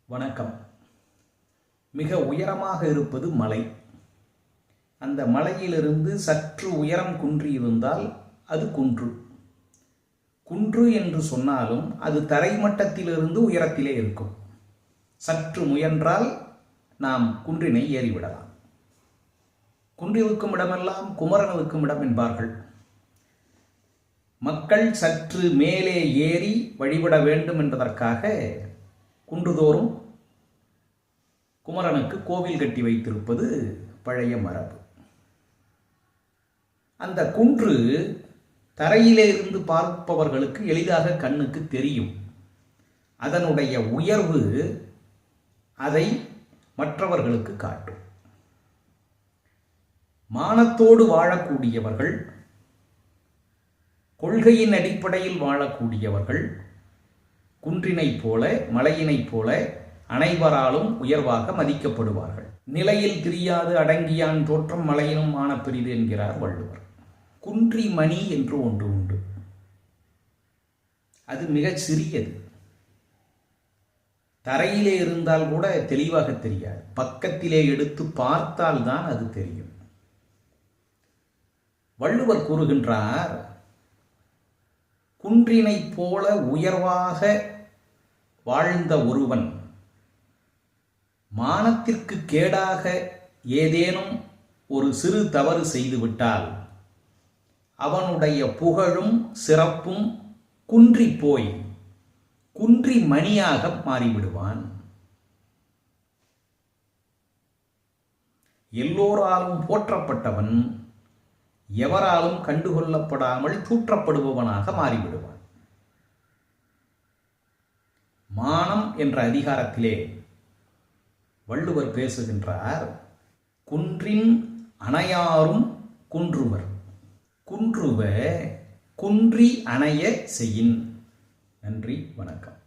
வணக்கம். மிக உயரமாக இருப்பது மலை. அந்த மலையிலிருந்து சற்று உயரம் குன்றியிருந்தால் அது குன்று. குன்று என்று சொன்னாலும் அது தரைமட்டத்திலிருந்து உயரத்திலே இருக்கும். சற்று முயன்றால் நாம் குன்றினை ஏறிவிடலாம். குன்றிருக்கும் இடமெல்லாம் குமரன் இருக்கும் இடம் என்பார்கள். மக்கள் சற்று மேலே ஏறி வழிபட வேண்டும் என்பதற்காக குன்றுதோறும் குமரனுக்கு கோவில் கட்டி வைத்திருப்பது பழைய மரபு. அந்த குன்று தரையிலே இருந்து பார்ப்பவர்களுக்கு எளிதாக கண்ணுக்கு தெரியும். அதனுடைய உயர்வு அதை மற்றவர்களுக்கு காட்டும். மானத்தோடு வாழக்கூடியவர்கள், கொள்கையின் அடிப்படையில் வாழக்கூடியவர்கள் குன்றினைப் போல, மலையினைப் போல அனைவராலும் உயர்வாக மதிக்கப்படுவார்கள். நிலையில் திரியாது அடங்கியான் தோற்றம் மலையினும் ஆன பெரிது என்கிறார் வள்ளுவர். குன்றி மணி என்று ஒன்று உண்டு. அது மிகச் சிறியது. தரையிலே இருந்தால் கூட தெளிவாக தெரியாது. பக்கத்திலே எடுத்து பார்த்தால்தான் அது தெரியும். வள்ளுவர் கூறுகின்றார், குன்றினைப் போல உயர்வாக வாழ்ந்த ஒருவன் மானத்திற்கு கேடாக ஏதேனும் ஒரு சிறு தவறு செய்துவிட்டால் அவனுடைய புகழும் சிறப்பும் குன்றி போய் குன்றி மணியாக மாறிவிடுவான். எல்லோராலும் போற்றப்பட்டவன் எவராலும் கண்டுகொள்ளப்படாமல் தூற்றப்படுபவனாக மாறிவிடுவான். மானம் என்ற அதிகாரத்திலே வள்ளுவர் பேசுகின்றார், குன்றின் அணையாரும் குன்றுவர், குன்றுவ குன்றி அணைய செய்யின். நன்றி, வணக்கம்.